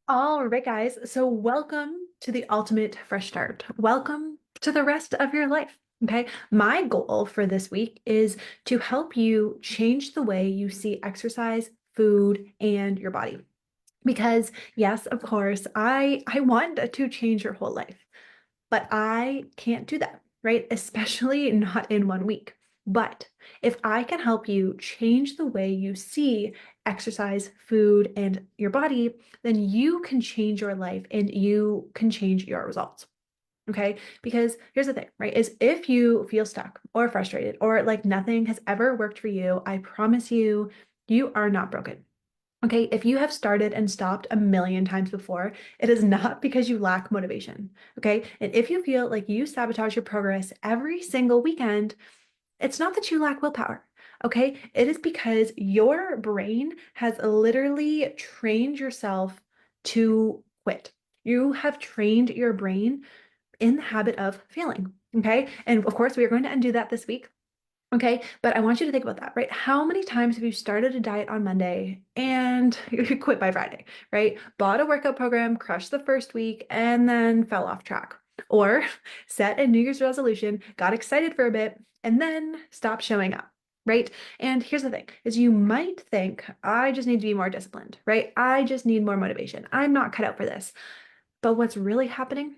All right, guys. So, welcome to the ultimate fresh start. Welcome to the rest of your life. Okay. My goal for this week is to help you change the way you see exercise, food, and your body. Because, yes, of course, I want to change your whole life, but I can't do that, right? Especially not in 1 week. But if I can help you change the way you see exercise, food, and your body, then you can change your life and you can change your results. Okay. Because here's the thing, right? Is if you feel stuck or frustrated or like nothing has ever worked for you, I promise you, you are not broken. Okay, if you have started and stopped a million times before, it is not because you lack motivation. Okay, and if you feel like you sabotage your progress every single weekend, it's not that you lack willpower. Okay, it is because your brain has literally trained yourself to quit. You have trained your brain in the habit of failing. Okay, and of course, we are going to undo that this week. Okay, but I want you to think about that, right? How many times have you started a diet on Monday and you quit by Friday, right? Bought a workout program, crushed the first week, and then fell off track. Or set a New Year's resolution, got excited for a bit, and then stopped showing up, right? And here's the thing, is you might think, I just need to be more disciplined, right? I just need more motivation. I'm not cut out for this. But what's really happening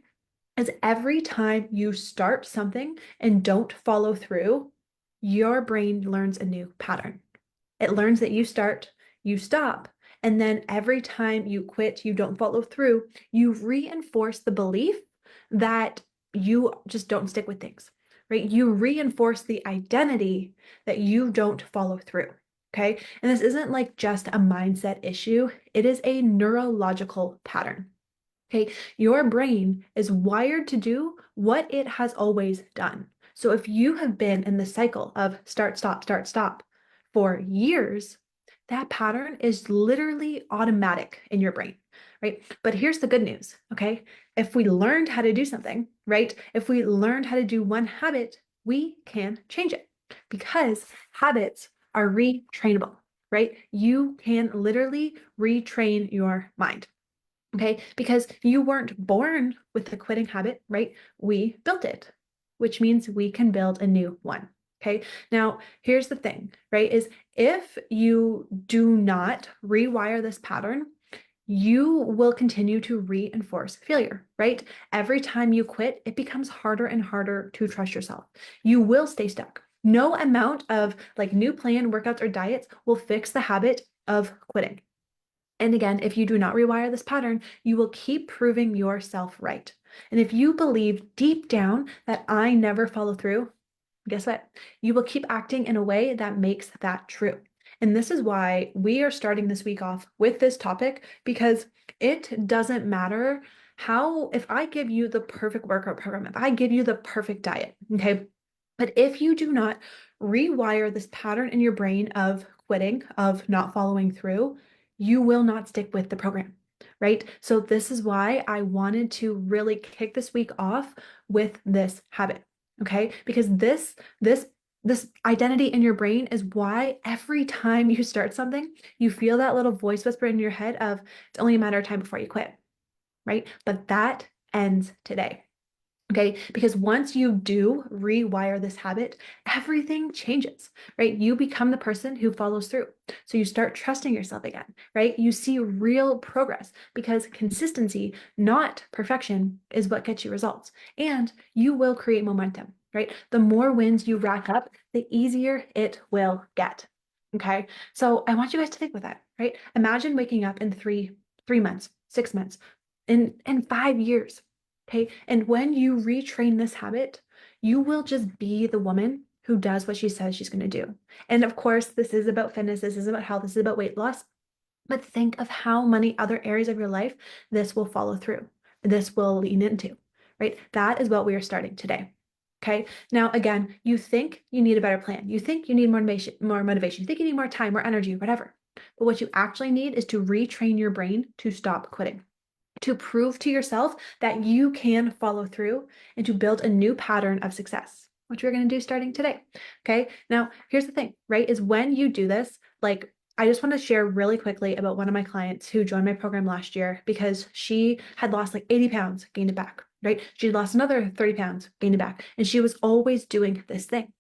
is every time you start something and don't follow through, your brain learns a new pattern. It learns that you start, you stop, and then every time you quit, you don't follow through, you reinforce the belief that you just don't stick with things, right? You reinforce the identity that you don't follow through. Okay. And this isn't like just a mindset issue, it is a neurological pattern. Okay, your brain is wired to do what it has always done. So if you have been in the cycle of start, stop for years, that pattern is literally automatic in your brain, right? But here's the good news, okay? If we learned how to do something, right? If we learned how to do one habit, we can change it because habits are retrainable, right? You can literally retrain your mind. Okay, because you weren't born with the quitting habit, right? We built it, which means we can build a new one. Okay, now here's the thing, right? Is if you do not rewire this pattern, you will continue to reinforce failure, right? Every time you quit, it becomes harder and harder to trust yourself. You will stay stuck. No amount of like new plan, workouts, or diets will fix the habit of quitting. And again, if you do not rewire this pattern, you will keep proving yourself right. And if you believe deep down that I never follow through, guess what? You will keep acting in a way that makes that true. And this is why we are starting this week off with this topic because it doesn't matter how, if I give you the perfect workout program, if I give you the perfect diet, okay? But if you do not rewire this pattern in your brain of quitting, of not following through, you will not stick with the program, right? So this is why I wanted to really kick this week off with this habit, okay? Because this identity in your brain is why every time you start something, you feel that little voice whisper in your head of it's only a matter of time before you quit, right? But that ends today. Okay, because once you do rewire this habit, everything changes, right? You become the person who follows through. So you start trusting yourself again, right? You see real progress because consistency, not perfection, is what gets you results. And you will create momentum, right? The more wins you rack up, the easier it will get. Okay, so I want you guys to think with that, right? Imagine waking up in three months, 6 months, in 5 years. Okay. And when you retrain this habit, you will just be the woman who does what she says she's going to do. And of course, this is about fitness, this is about health, this is about weight loss. But think of how many other areas of your life this will follow through, this will lean into, right? That is what we are starting today. Okay. Now, again, you think you need a better plan. You think you need more motivation. You think you need more time, more energy, whatever. But what you actually need is to retrain your brain to stop quitting, to prove to yourself that you can follow through and to build a new pattern of success, which we're going to do starting today. Okay. Now, here's the thing, right? Is when you do this, like I just want to share really quickly about one of my clients who joined my program last year because she had lost like 80 pounds, gained it back, right? She lost another 30 pounds, gained it back. And she was always doing this thing.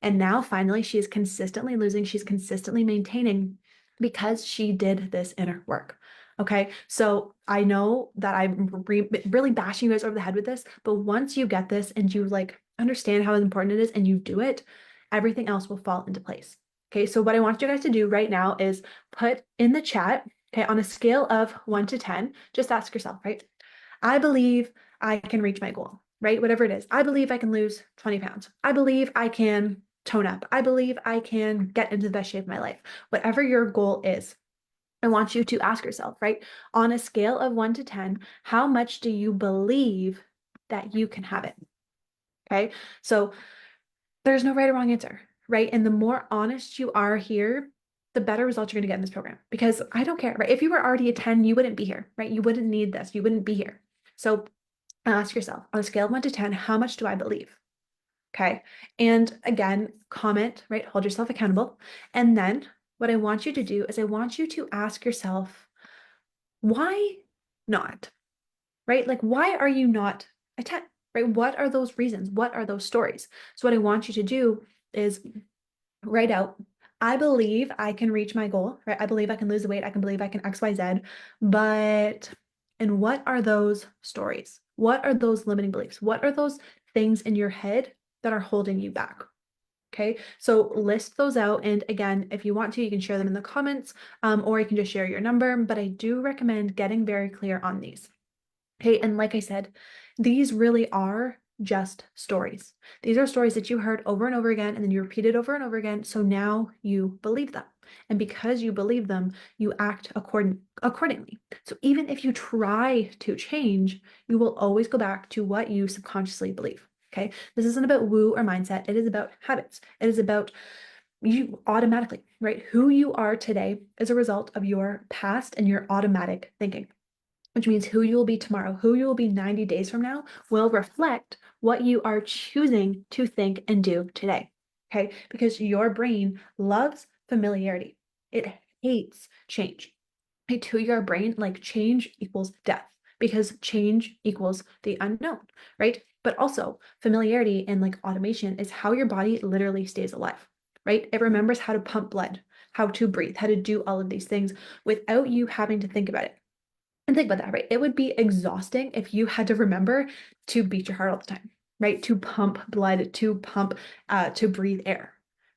And now finally, she is consistently losing, she's consistently maintaining because she did this inner work. Okay, so I know that I'm really bashing you guys over the head with this, but once you get this and you like understand how important it is and you do it, everything else will fall into place. Okay, so what I want you guys to do right now is put in the chat, okay, on a scale of 1 to 10, just ask yourself, right? I believe I can reach my goal, right? Whatever it is. I believe I can lose 20 pounds. I believe I can tone up. I believe I can get into the best shape of my life. Whatever your goal is, I want you to ask yourself, right? On a scale of 1 to 10, how much do you believe that you can have it? Okay. So there's no right or wrong answer, right? And the more honest you are here, the better results you're going to get in this program because I don't care, right? If you were already a 10, you wouldn't be here, right? You wouldn't need this. You wouldn't be here. So ask yourself on a scale of 1 to 10, how much do I believe? Okay. And again, comment, right? Hold yourself accountable. And then what I want you to do is I want you to ask yourself, why not? Right? Like, why are you not a 10? Right? What are those reasons? What are those stories? So, what I want you to do is write out, I believe I can reach my goal, right? I believe I can lose the weight. I can believe I can XYZ. But, and what are those stories? What are those limiting beliefs? What are those things in your head that are holding you back? Okay, so list those out. And again, if you want to, you can share them in the comments or you can just share your number. But I do recommend getting very clear on these. Okay, and like I said, these really are just stories. These are stories that you heard over and over again, and then you repeated over and over again. So now you believe them. And because you believe them, you act accordingly. So even if you try to change, you will always go back to what you subconsciously believe. Okay, this isn't about woo or mindset. It is about habits. It is about you automatically, right? Who you are today is a result of your past and your automatic thinking, which means who you will be tomorrow, who you will be 90 days from now will reflect what you are choosing to think and do today. Okay, because your brain loves familiarity, it hates change. Okay, to your brain, like change equals death because change equals the unknown, right? But also, familiarity and like automation is how your body literally stays alive, right? It remembers how to pump blood, how to breathe, how to do all of these things without you having to think about it. And think about that, right? It would be exhausting if you had to remember to beat your heart all the time, right? To pump blood, to breathe air,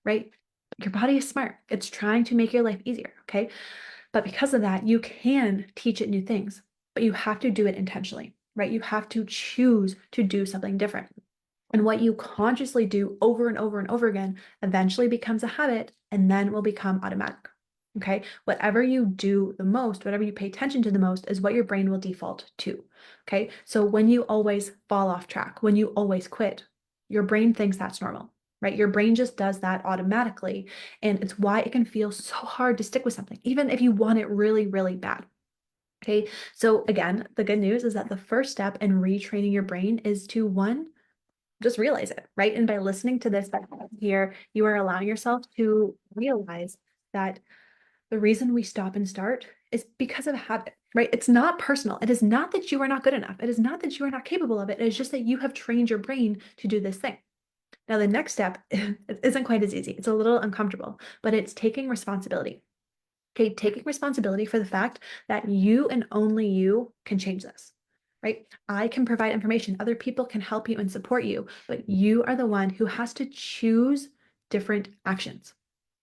right? Your body is smart. It's trying to make your life easier, okay? But because of that, you can teach it new things, but you have to do it intentionally, right? You have to choose to do something different. And what you consciously do over and over and over again eventually becomes a habit and then will become automatic. Okay. Whatever you do the most, whatever you pay attention to the most is what your brain will default to. Okay. So when you always fall off track, when you always quit, your brain thinks that's normal, right? Your brain just does that automatically. And it's why it can feel so hard to stick with something, even if you want it really, really bad. Okay. So again, the good news is that the first step in retraining your brain is to one, just realize it, right? And by listening to this here, you are allowing yourself to realize that the reason we stop and start is because of habit, right? It's not personal. It is not that you are not good enough. It is not that you are not capable of it. It is just that you have trained your brain to do this thing. Now, the next step isn't quite as easy. It's a little uncomfortable, but it's taking responsibility. Okay, taking responsibility for the fact that you and only you can change this, right? I can provide information, other people can help you and support you, but you are the one who has to choose different actions,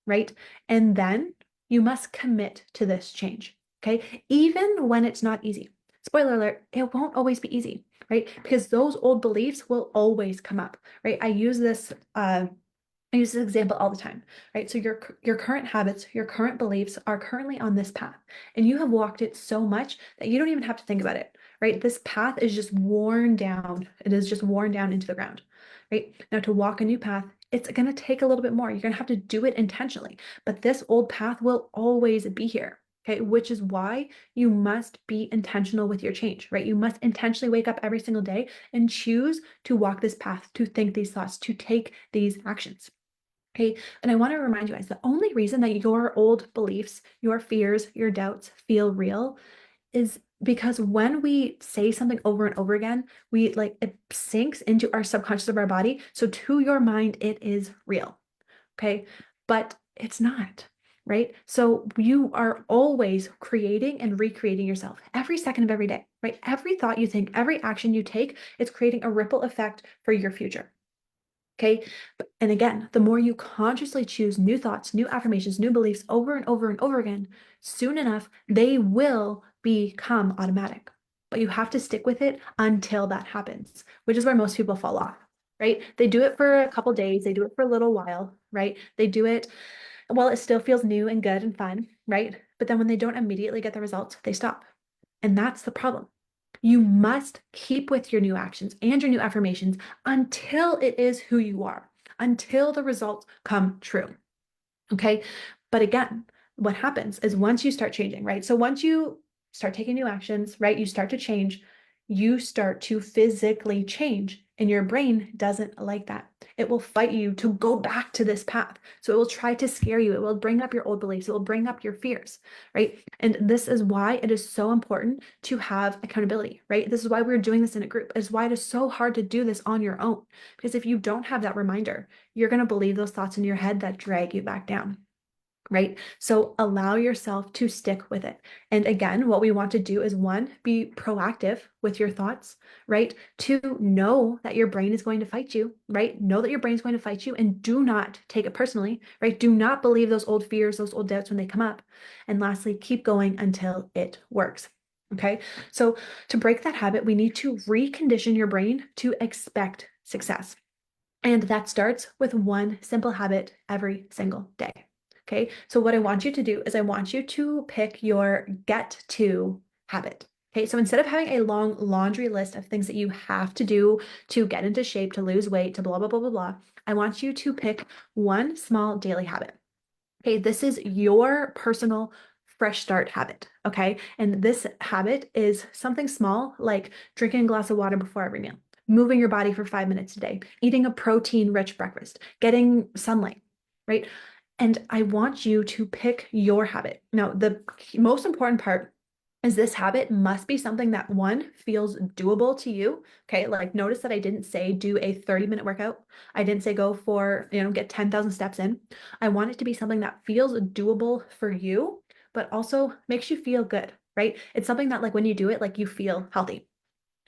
right? And then you must commit to this change, okay? Even when it's not easy. Spoiler alert, it won't always be easy, right? Because those old beliefs will always come up, right? I use this example all the time, right? So your current habits, your current beliefs are currently on this path, and you have walked it so much that you don't even have to think about it, right? This path is just worn down. It is just worn down into the ground, right? Now to walk a new path, it's going to take a little bit more. You're going to have to do it intentionally, but this old path will always be here. Okay, which is why you must be intentional with your change, right? You must intentionally wake up every single day and choose to walk this path, to think these thoughts, to take these actions. Okay. And I want to remind you guys, the only reason that your old beliefs, your fears, your doubts feel real is because when we say something over and over again, we like it sinks into our subconscious of our body. So to your mind, it is real. Okay. But it's not, right? So you are always creating and recreating yourself every second of every day, right? Every thought you think, every action you take, it's creating a ripple effect for your future. Okay. And again, the more you consciously choose new thoughts, new affirmations, new beliefs over and over and over again, soon enough, they will become automatic. But you have to stick with it until that happens, which is where most people fall off, right? They do it for a couple days, they do it for a little while, right? They do it while it still feels new and good and fun, right? But then when they don't immediately get the results, they stop. And that's the problem. You must keep with your new actions and your new affirmations until it is who you are, until the results come true. Okay. But again, what happens is once you start changing, right? So once you start taking new actions, right? You start to change, you start to physically change. And your brain doesn't like that. It will fight you to go back to this path. So it will try to scare you. It will bring up your old beliefs. It will bring up your fears, right? And this is why it is so important to have accountability, right? This is why we're doing this in a group. Is why it is so hard to do this on your own. Because if you don't have that reminder, you're going to believe those thoughts in your head that drag you back down. Right? So allow yourself to stick with it. And again, what we want to do is one, be proactive with your thoughts, right? Two, know that your brain is going to fight you, right? Know that your brain is going to fight you and do not take it personally, right? Do not believe those old fears, those old doubts when they come up. And lastly, keep going until it works. Okay. So to break that habit, we need to recondition your brain to expect success. And that starts with one simple habit every single day. Okay. So what I want you to do is I want you to pick your get to habit. Okay. So instead of having a long laundry list of things that you have to do to get into shape, to lose weight, to blah, blah, blah, blah, blah, I want you to pick one small daily habit. Okay. This is your personal fresh start habit. Okay. And this habit is something small like drinking a glass of water before every meal, moving your body for 5 minutes a day, eating a protein rich breakfast, getting sunlight, right? And I want you to pick your habit. Now, the most important part is this habit must be something that one feels doable to you. Okay. Like notice that I didn't say do a 30-minute workout. I didn't say go for, get 10,000 steps in. I want it to be something that feels doable for you, but also makes you feel good, right? It's something that like when you do it, like you feel healthy,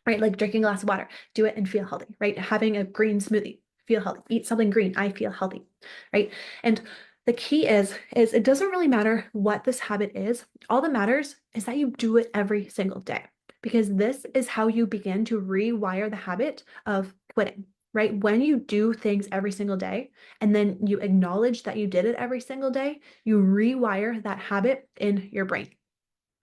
right? Like drinking a glass of water, do it and feel healthy, right? Having a green smoothie, feel healthy. Eat something green, I feel healthy, right? And the key is it doesn't really matter what this habit is. All that matters is that you do it every single day because this is how you begin to rewire the habit of quitting, right? When you do things every single day and then you acknowledge that you did it every single day, you rewire that habit in your brain.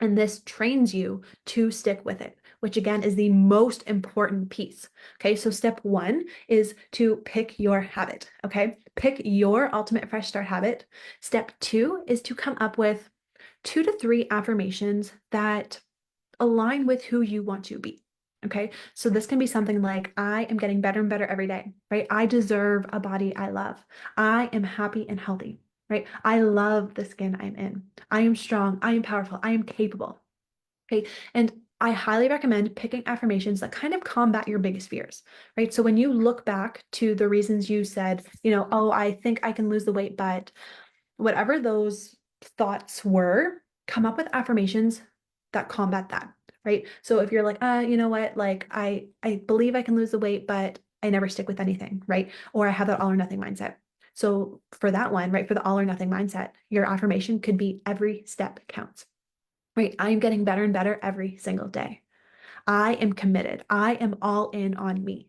And this trains you to stick with it, which again is the most important piece. Okay, so step one is to pick your habit. Okay, pick your ultimate fresh start habit. Step two is to come up with 2 to 3 affirmations that align with who you want to be. Okay, so this can be something like, I am getting better and better every day, right? I deserve a body I love. I am happy and healthy, right? I love the skin I'm in. I am strong. I am powerful. I am capable. Okay, and I highly recommend picking affirmations that kind of combat your biggest fears, right? So when you look back to the reasons you said, oh, I think I can lose the weight, but whatever those thoughts were, come up with affirmations that combat that, right? So if you're like, you know what, like I believe I can lose the weight, but I never stick with anything, right? Or I have that all or nothing mindset. So for that one, right, for the all or nothing mindset, your affirmation could be every step counts, right? I am getting better and better every single day. I am committed. I am all in on me,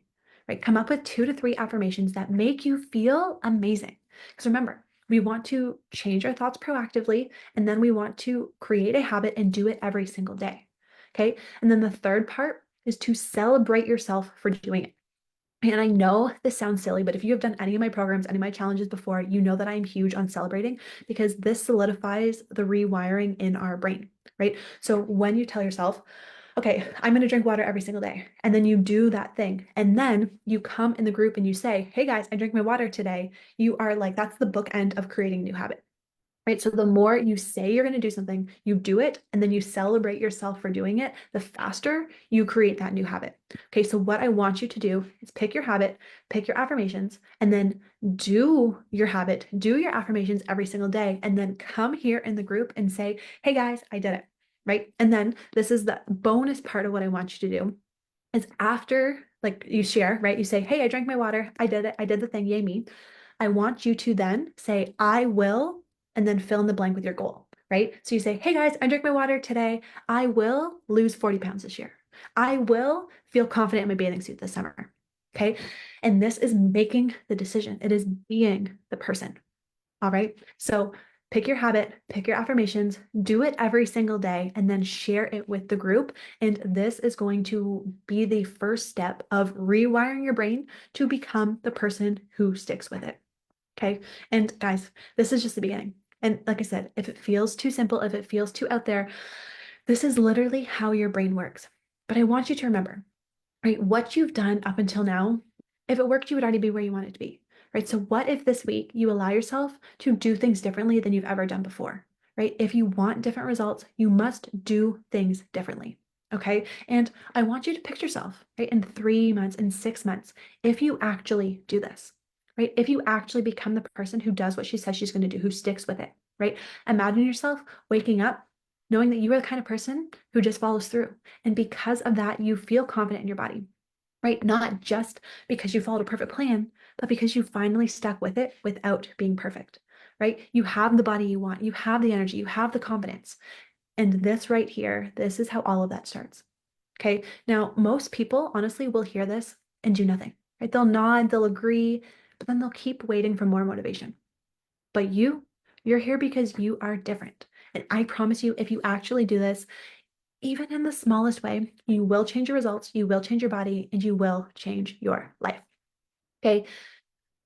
right? Come up with 2 to 3 affirmations that make you feel amazing. Because remember, we want to change our thoughts proactively, and then we want to create a habit and do it every single day. Okay. And then the third part is to celebrate yourself for doing it. And I know this sounds silly, but if you have done any of my programs, any of my challenges before, you know that I'm huge on celebrating because this solidifies the rewiring in our brain, right? So when you tell yourself, okay, I'm going to drink water every single day. And then you do that thing. And then you come in the group and you say, hey guys, I drank my water today. You are like, that's the bookend of creating a new habit. Right. So the more you say you're going to do something, you do it, and then you celebrate yourself for doing it, the faster you create that new habit. Okay. So what I want you to do is pick your habit, pick your affirmations, and then do your habit, do your affirmations every single day, and then come here in the group and say, hey guys, I did it. Right. And then this is the bonus part of what I want you to do is after like you share, right? You say, hey, I drank my water. I did it. I did the thing. Yay me. I want you to then say, I will, and then fill in the blank with your goal, right? So you say, hey guys, I drank my water today. I will lose 40 pounds this year. I will feel confident in my bathing suit this summer. Okay. And this is making the decision. It is being the person. All right. So pick your habit, pick your affirmations, do it every single day, and then share it with the group. And this is going to be the first step of rewiring your brain to become the person who sticks with it. Okay. And guys, this is just the beginning. And like I said, if it feels too simple, if it feels too out there, this is literally how your brain works. But I want you to remember, right, what you've done up until now, if it worked, you would already be where you wanted to be, right? So what if this week you allow yourself to do things differently than you've ever done before, right? If you want different results, you must do things differently. Okay. And I want you to picture yourself, right, in 3 months, in 6 months, if you actually do this, right? If you actually become the person who does what she says she's going to do, who sticks with it, right? Imagine yourself waking up knowing that you are the kind of person who just follows through. And because of that, you feel confident in your body, right? Not just because you followed a perfect plan, but because you finally stuck with it without being perfect, right? You have the body you want, you have the energy, you have the confidence. And this right here, this is how all of that starts. Okay. Now, most people honestly will hear this and do nothing, right? They'll nod, they'll agree, but then they'll keep waiting for more motivation. But you're here because you are different. And I promise you, if you actually do this, even in the smallest way, you will change your results, you will change your body, and you will change your life. Okay.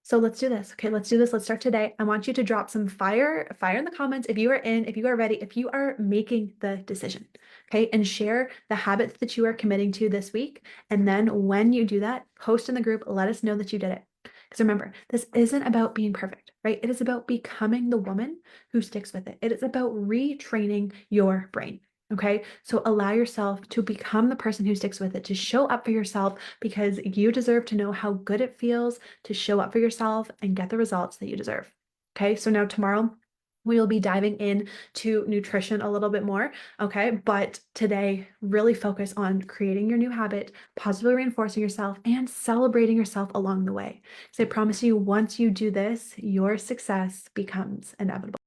So let's do this. Okay, let's do this. Let's start today. I want you to drop some fire in the comments if you are in, if you are ready, if you are making the decision. Okay, and share the habits that you are committing to this week. And then when you do that, post in the group, let us know that you did it. Because remember, this isn't about being perfect, right? It is about becoming the woman who sticks with it. It is about retraining your brain. Okay, so allow yourself to become the person who sticks with it, to show up for yourself because you deserve to know how good it feels to show up for yourself and get the results that you deserve. Okay, so now tomorrow we will be diving in to nutrition a little bit more. Okay, but today really focus on creating your new habit, positively reinforcing yourself, and celebrating yourself along the way. So I promise you, once you do this, your success becomes inevitable.